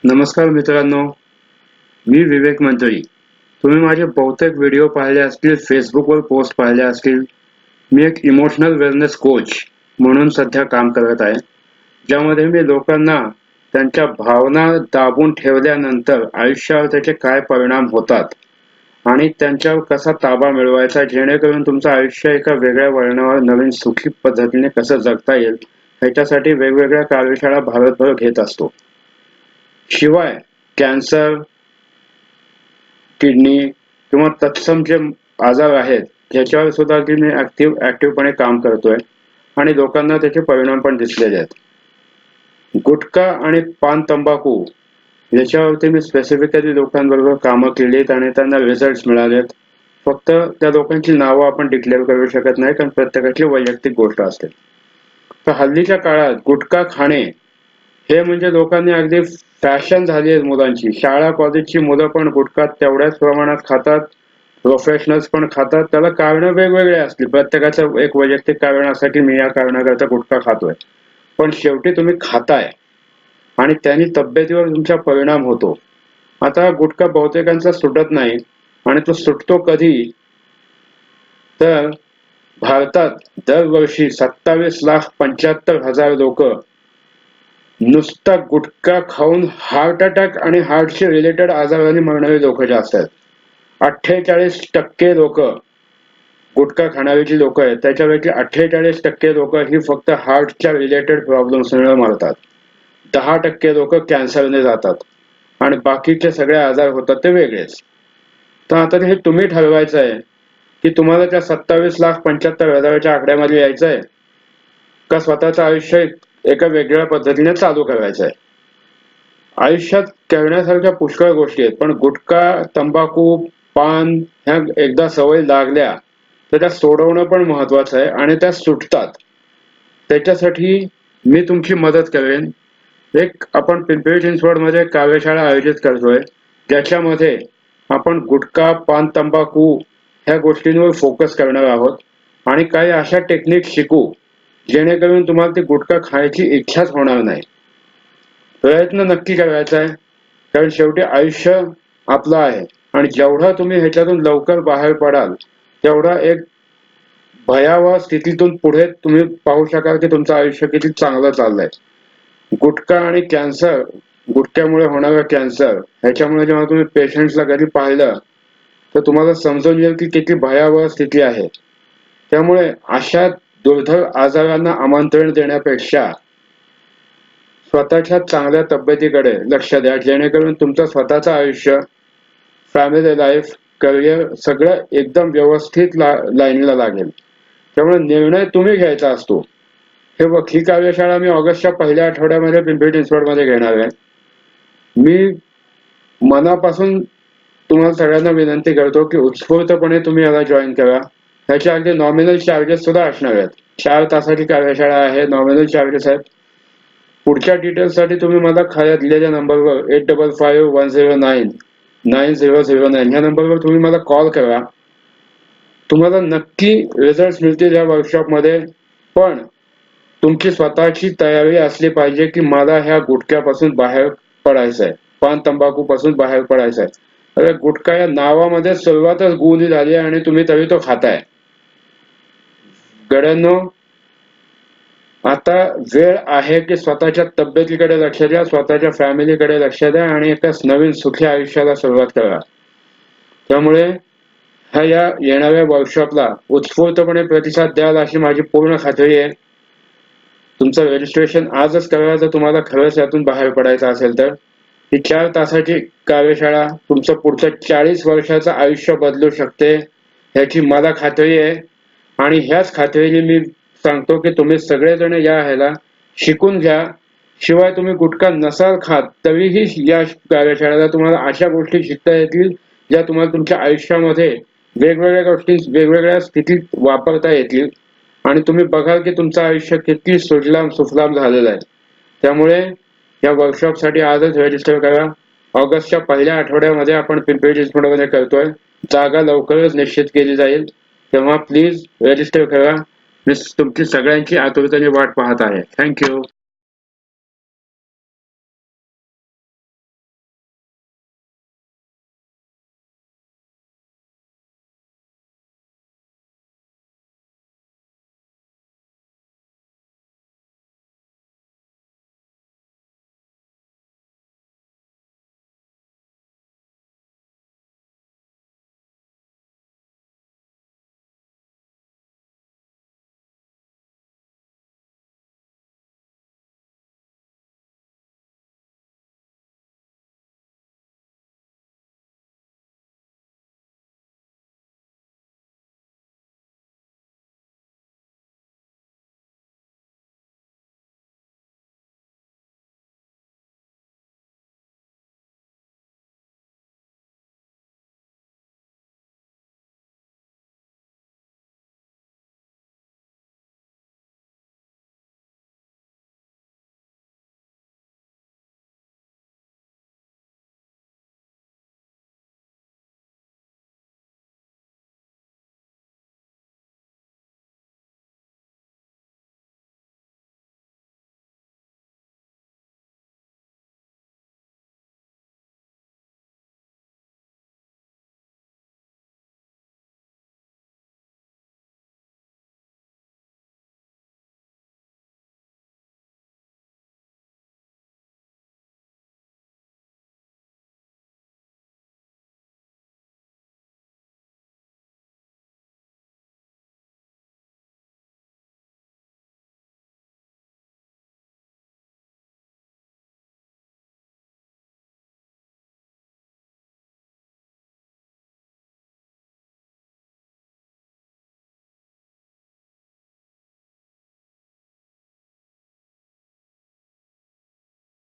नमस्कार मित्रांनो, मी विवेक मंत्री. तुम्ही माझे बहुतेक व्हिडिओ पाहिले असतील, फेसबुकवर पोस्ट पाहिल्या असतील. मी एक इमोशनल वेलनेस कोच म्हणून सध्या काम करत आहे, ज्यामध्ये मी लोकांना त्यांच्या भावना दाबून ठेवल्यानंतर आयुष्यावर त्याचे काय परिणाम होतात आणि त्यांच्यावर कसा ताबा मिळवायचा, जेणेकरून तुमचं आयुष्य एका वेगळ्या वळणावर नवीन सुखी पद्धतीने कसं जगता येईल, ह्याच्यासाठी वेगवेगळ्या कार्यशाळा भारतभर घेत असतो. शिवाय कॅन्सर, किडनी किंवा तत्सम जे आजार आहेत ज्याच्यावर सुद्धा मी ऍक्टिव्हपणे काम करतोय आणि लोकांना त्याचे परिणाम पण दिसलेले आहेत. गुटखा आणि पान तंबाखू याच्यावरती मी स्पेसिफिकली लोकांबरोबर कामं केलीत आणि त्यांना रिझल्ट मिळालेत. फक्त त्या लोकांची नावं आपण डिक्लेअर करू शकत नाही, कारण प्रत्येकाची वैयक्तिक गोष्ट असते. तर हल्लीच्या काळात गुटखा खाणे हे म्हणजे लोकांनी अगदी फॅशन झाली आहे मुलांची. शाळा कॉलेजची मुलं पण गुटखा तेवढ्याच प्रमाणात खातात, प्रोफेशनल्स पण खातात. त्याला कारणं वेगवेगळे असतील, प्रत्येकाचं एक वैयक्तिक कारण असं की मी या कारणाकरता गुटखा खातोय. पण शेवटी तुम्ही खाताय आणि त्यांनी तब्येतीवर तुमचा परिणाम होतो. आता गुटखा बहुतेकांचा सुटत नाही आणि तो सुटतो कधी, तर भारतात दरवर्षी 27,75,000 लोक नुसता गुटखा खाऊन हार्ट अटॅक आणि हार्टशी रिलेटेड आजाराने मरणारे लोक जास्त आहेत. 48% लोक गुटखा खाणारी जी लोक आहेत त्याच्यापैकी 48% लोक ही फक्त हार्टच्या रिलेटेड प्रॉब्लेम्समुळे मरतात. 10% लोक कॅन्सरने जातात आणि बाकीचे सगळे आजार होतात ते वेगळेच. तर आता हे तुम्ही ठरवायचं आहे की तुम्हाला त्या 27,75,000च्या आकड्यामध्ये यायचं आहे का स्वतःचं आयुष्य एका वेगळ्या पद्धतीने चालू करायचं आहे. आयुष्यात करण्यासारख्या पुष्कळ गोष्टी आहेत, पण गुटखा, तंबाखू, पान ह्या एकदा सवय लागल्या तर त्या सोडवणं पण महत्वाचं आहे आणि त्या सुटतात. त्याच्यासाठी मी तुमची मदत करेन. एक आपण पिंपरी चिंचवडमध्ये कार्यशाळा आयोजित करतोय, ज्याच्यामध्ये आपण गुटखा, पान, तंबाखू ह्या गोष्टींवर फोकस करणार आहोत आणि काही अशा टेक्निक शिकू जेणेकरून तुम्हाला ती गुटखा खायची इच्छाच होणार नाही. प्रयत्न नक्की करायचा आहे, कारण शेवटी आयुष्य आपलं आहे आणि जेवढा तुम्ही ह्याच्यातून लवकर बाहेर पडाल तेवढा एक भयावह स्थितीतून पुढे तुम्ही पाहू शकाल की तुमचं आयुष्य किती चांगलं चाललंय. गुटखा आणि कॅन्सर, गुटख्यामुळे होणारा कॅन्सर ह्याच्यामुळे जेव्हा तुम्ही पेशंट्सला कधी पाहिलं तर तुम्हाला समजून येईल की किती भयावह स्थिती आहे. त्यामुळे अशा दुर्धर आजारांना आमंत्रण देण्यापेक्षा स्वतःच्या चांगल्या तब्येतीकडे लक्ष द्या, जेणेकरून तुमचं स्वतःचं आयुष्य, फॅमिली लाईफ, करिअर सगळं एकदम व्यवस्थित लाईनला लागेल. त्यामुळे निर्णय तुम्ही घ्यायचा असतो. हे बघ, ही कार्यशाळा मी ऑगस्टच्या पहिल्या आठवड्यामध्ये पिंपरी चिंचवडमध्ये घेणार आहे. मी मनापासून तुम्हाला सगळ्यांना विनंती करतो की उत्स्फूर्तपणे तुम्ही याला जॉईन करा. ह्याचे अगदी नॉमिनल चार्जेस सुद्धा असणार आहेत. 4 तासाची कार्यशाळा आहे, नॉमिनल चार्जेस आहेत. पुढच्या डिटेल्ससाठी तुम्ही मला खाली दिलेल्या नंबरवर 8551099009 ह्या नंबरवर तुम्ही मला कॉल करा. तुम्हाला नक्की रिझल्ट मिळतील या वर्कशॉपमध्ये, पण तुमची स्वतःची तयारी असली पाहिजे की मला ह्या गुटख्यापासून बाहेर पडायचं आहे, पान तंबाखू पासून बाहेर पडायचं आहे. अरे गुटखा या नावामध्ये सुरुवातच गुन्ही झाली आणि तुम्ही तरी तो खाताय. गड्यांनो, आता वेळ आहे की स्वतःच्या तब्येतीकडे लक्ष द्या, स्वतःच्या फॅमिलीकडे लक्ष द्या आणि एका नवीन सुखी आयुष्याला सुरुवात करा. त्यामुळे या येणाऱ्या वर्कशॉपला उत्स्फूर्तपणे प्रतिसाद द्याल अशी माझी पूर्ण खात्री आहे. तुमचं रजिस्ट्रेशन आजच करा जर तुम्हाला खरंच यातून बाहेर पडायचं असेल तर. ही 4 तासाची कार्यशाळा तुमचं पुढचं 40 वर्षाचं आयुष्य बदलू शकते ह्याची मला खात्री आहे आणि ह्याच खात्रीने मी सांगतो की तुम्ही सगळेजण या ह्याला शिकून घ्या. शिवाय तुम्ही गुटखा नसाल खात तरीही या कार्यशाळेला तुम्हाला अशा गोष्टी शिकता येतील ज्या तुम्हाला तुमच्या आयुष्यामध्ये वेगवेगळ्या गोष्टी वेगवेगळ्या स्थितीत वापरता येतील आणि तुम्ही बघाल की तुमचं आयुष्य किती सुजलाम सुफलाम झालेलं आहे. त्यामुळे या वर्कशॉपसाठी आजच रजिस्टर करा. ऑगस्टच्या पहिल्या आठवड्यामध्ये आपण पिंपरी चिंचवडमध्ये करतोय. जागा लवकरच निश्चित केली जाईल, तेव्हा प्लीज रजिस्टर करा. मी तुमची सगळ्यांची आतुरतेने वाट पाहत आहे. थँक्यू.